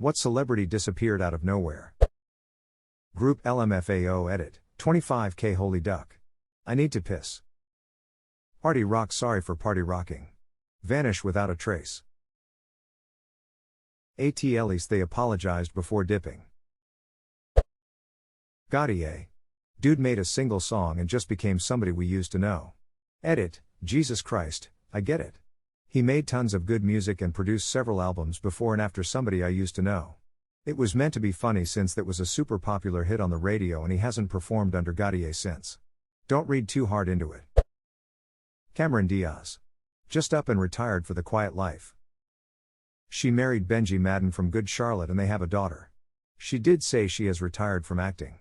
What celebrity disappeared out of nowhere? Group LMFAO edit, 25K holy duck. I need to piss. Party rock sorry for party rocking. Vanish without a trace. At least they apologized before dipping. Gaudier. Dude made a single song and just became somebody we used to know. Edit, Jesus Christ, I get it. He made tons of good music and produced several albums before and after somebody I used to know. It was meant to be funny since that was a super popular hit on the radio and he hasn't performed under Gaudier since. Don't read too hard into it. Cameron Diaz. Just up and retired for the quiet life. She married Benji Madden from Good Charlotte and they have a daughter. She did say she has retired from acting.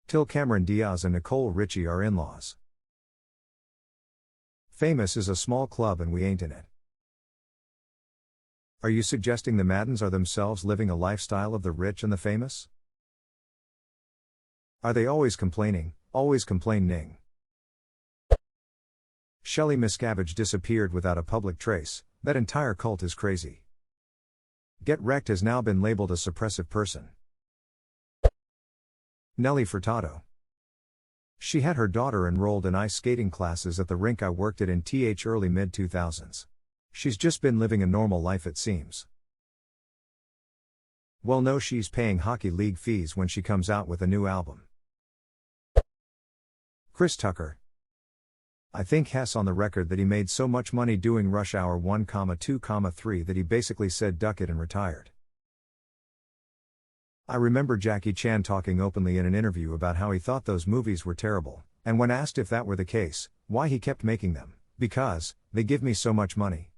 Till Cameron Diaz and Nicole Richie are in-laws. Famous is a small club and we ain't in it. Are you suggesting the Maddens are themselves living a lifestyle of the rich and the famous? Are they always complaining, always complaining? Shelley Miscavige disappeared without a public trace. That entire cult is crazy. Get Wrecked has now been labeled a suppressive person. Nelly Furtado. She had her daughter enrolled in ice skating classes at the rink I worked at in early mid-2000s. She's just been living a normal life it seems. Well no, she's paying hockey league fees when she comes out with a new album. Chris Tucker. I think Hess on the record that he made so much money doing Rush Hour 1, 2, 3 that he basically said duck it and retired. I remember Jackie Chan talking openly in an interview about how he thought those movies were terrible, and when asked if that were the case, why he kept making them, because, they give me so much money.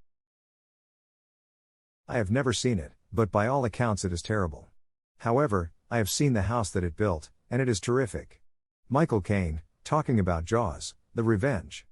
I have never seen it, but by all accounts it is terrible. However, I have seen the house that it built, and it is terrific. Michael Caine, talking about Jaws, The Revenge.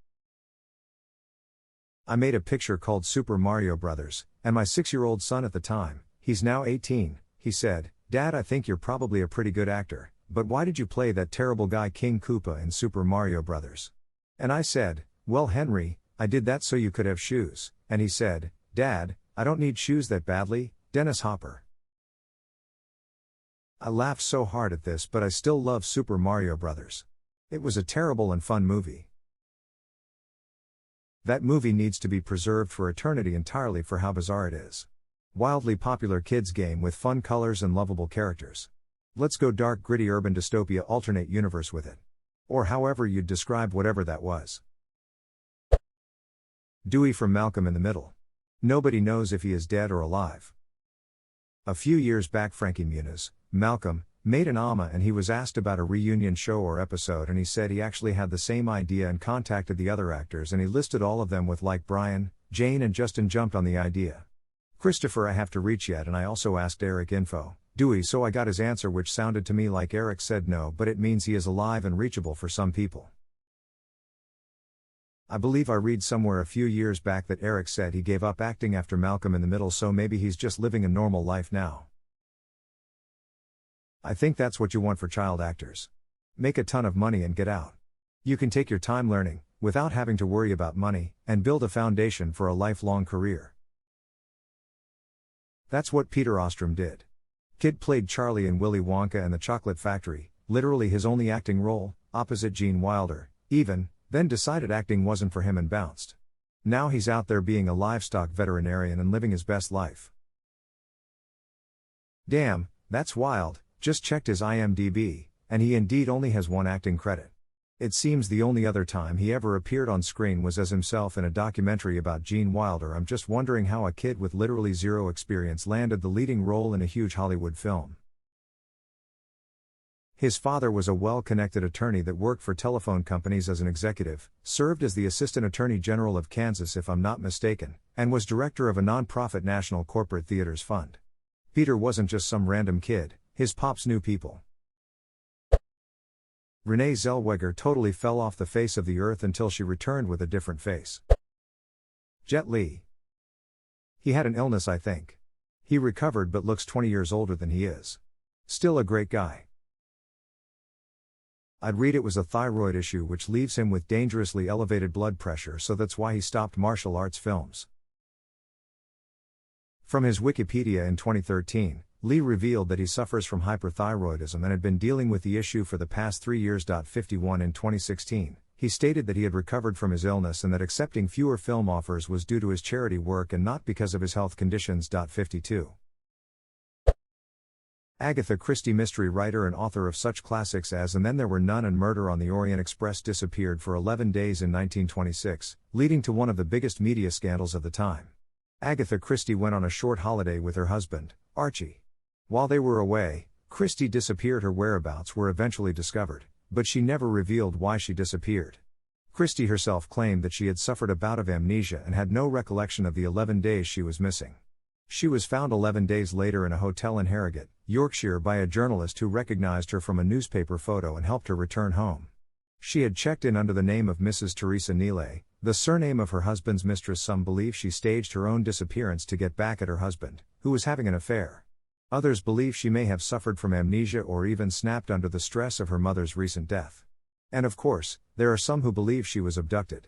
I made a picture called Super Mario Brothers, and my 6-year-old son at the time, he's now 18, he said, Dad, I think you're probably a pretty good actor, but why did you play that terrible guy King Koopa in Super Mario Brothers? And I said, well Henry, I did that so you could have shoes, and he said, Dad, I don't need shoes that badly, Dennis Hopper. I laughed so hard at this but I still love Super Mario Brothers. It was a terrible and fun movie. That movie needs to be preserved for eternity entirely for how bizarre it is. Wildly popular kids game with fun colors and lovable characters. Let's go dark gritty urban dystopia alternate universe with it. Or however you'd describe whatever that was. Dewey from Malcolm in the Middle. Nobody knows if he is dead or alive. A few years back Frankie Muniz, Malcolm, made an AMA and he was asked about a reunion show or episode and he said he actually had the same idea and contacted the other actors and he listed all of them with like Brian, Jane and Justin jumped on the idea. Christopher I have to reach yet and I also asked Eric info, Dewey so I got his answer which sounded to me like Eric said no but it means he is alive and reachable for some people. I believe I read somewhere a few years back that Eric said he gave up acting after Malcolm in the Middle so maybe he's just living a normal life now. I think that's what you want for child actors. Make a ton of money and get out. You can take your time learning, without having to worry about money, and build a foundation for a lifelong career. That's what Peter Ostrom did. Kid played Charlie in Willy Wonka and the Chocolate Factory, literally his only acting role, opposite Gene Wilder, then decided acting wasn't for him and bounced. Now he's out there being a livestock veterinarian and living his best life. Damn, that's wild, just checked his IMDb, and he indeed only has one acting credit. It seems the only other time he ever appeared on screen was as himself in a documentary about Gene Wilder. I'm just wondering how a kid with literally zero experience landed the leading role in a huge Hollywood film. His father was a well-connected attorney that worked for telephone companies as an executive, served as the Assistant Attorney General of Kansas if I'm not mistaken, and was director of a non-profit National Corporate Theaters Fund. Peter wasn't just some random kid, his pops knew people. Renee Zellweger totally fell off the face of the earth until she returned with a different face. Jet Li. He had an illness I think. He recovered but looks 20 years older than he is. Still a great guy. I'd read it was a thyroid issue which leaves him with dangerously elevated blood pressure so that's why he stopped martial arts films. From his Wikipedia in 2013, Lee revealed that he suffers from hyperthyroidism and had been dealing with the issue for the past 3 years. 51 In 2016, he stated that he had recovered from his illness and that accepting fewer film offers was due to his charity work and not because of his health conditions. 52 Agatha Christie, mystery writer and author of such classics as And Then There Were None and Murder on the Orient Express, disappeared for 11 days in 1926, leading to one of the biggest media scandals of the time. Agatha Christie went on a short holiday with her husband, Archie. While they were away, Christie disappeared. Her whereabouts were eventually discovered, but she never revealed why she disappeared. Christie herself claimed that she had suffered a bout of amnesia and had no recollection of the 11 days she was missing. She was found 11 days later in a hotel in Harrogate, Yorkshire by a journalist who recognized her from a newspaper photo and helped her return home. She had checked in under the name of Mrs. Teresa Neeley, the surname of her husband's mistress. Some believe she staged her own disappearance to get back at her husband, who was having an affair. Others believe she may have suffered from amnesia or even snapped under the stress of her mother's recent death. And of course, there are some who believe she was abducted.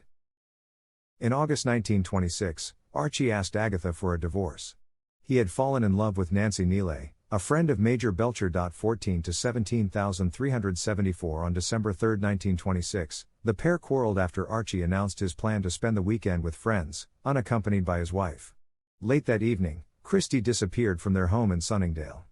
In August 1926, Archie asked Agatha for a divorce. He had fallen in love with Nancy Neeley, a friend of Major Belcher. 14 to 17,374 On December 3, 1926, the pair quarreled after Archie announced his plan to spend the weekend with friends, unaccompanied by his wife. Late that evening, Christie disappeared from their home in Sunningdale.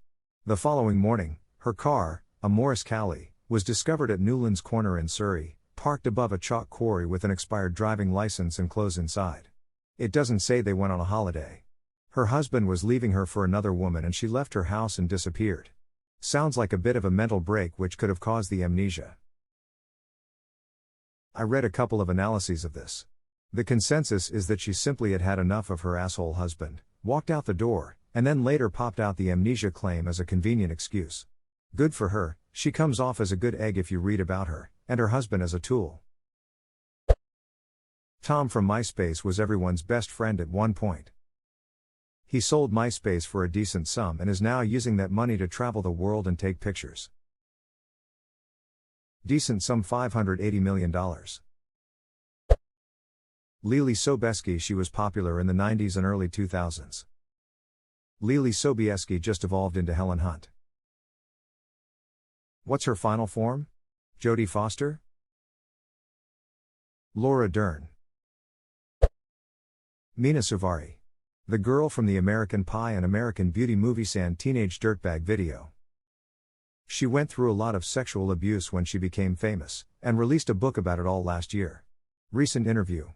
The following morning, her car, a Morris Cowley, was discovered at Newlands Corner in Surrey, parked above a chalk quarry with an expired driving license and clothes inside. It doesn't say they went on a holiday. Her husband was leaving her for another woman and she left her house and disappeared. Sounds like a bit of a mental break which could have caused the amnesia. I read a couple of analyses of this. The consensus is that she simply had had enough of her asshole husband, walked out the door, and then later popped out the amnesia claim as a convenient excuse. Good for her, she comes off as a good egg if you read about her, and her husband as a tool. Tom from MySpace was everyone's best friend at one point. He sold MySpace for a decent sum and is now using that money to travel the world and take pictures. Decent sum, $580 million. Leelee Sobieski. She was popular in the 90s and early 2000s. Leelee Sobieski just evolved into Helen Hunt. What's her final form? Jodie Foster? Laura Dern. Mina Suvari. The girl from the American Pie and American Beauty movies and Teenage Dirtbag video. She went through a lot of sexual abuse when she became famous, and released a book about it all last year. Recent interview.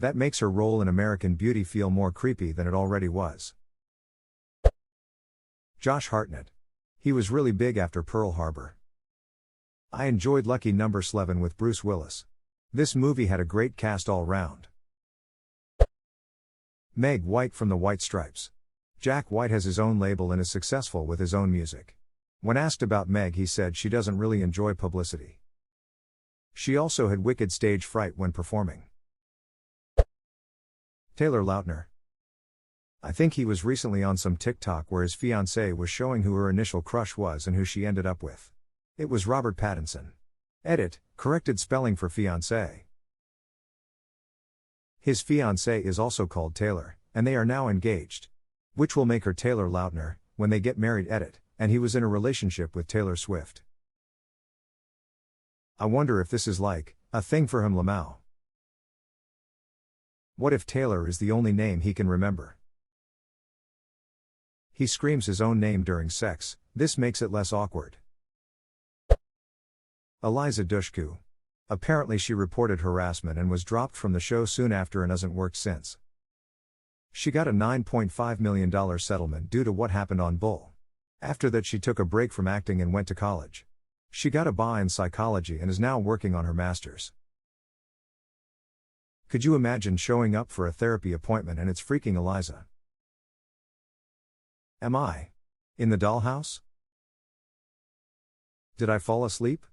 That makes her role in American Beauty feel more creepy than it already was. Josh Hartnett. He was really big after Pearl Harbor. I enjoyed Lucky Number 11 with Bruce Willis. This movie had a great cast all round. Meg White from the White Stripes. Jack White has his own label and is successful with his own music. When asked about Meg, he said she doesn't really enjoy publicity. She also had wicked stage fright when performing. Taylor Lautner. I think he was recently on some TikTok where his fiancée was showing who her initial crush was and who she ended up with. It was Robert Pattinson. Edit, corrected spelling for fiancé. His fiancée is also called Taylor, and they are now engaged. Which will make her Taylor Lautner, when they get married. Edit, and he was in a relationship with Taylor Swift. I wonder if this is like a thing for him. Lamau. What if Taylor is the only name he can remember? He screams his own name during sex, this makes it less awkward. Eliza Dushku. Apparently she reported harassment and was dropped from the show soon after and hasn't worked since. She got a $9.5 million settlement due to what happened on Bull. After that she took a break from acting and went to college. She got a BA in psychology and is now working on her master's. Could you imagine showing up for a therapy appointment and it's freaking Eliza? Am I in the dollhouse? Did I fall asleep?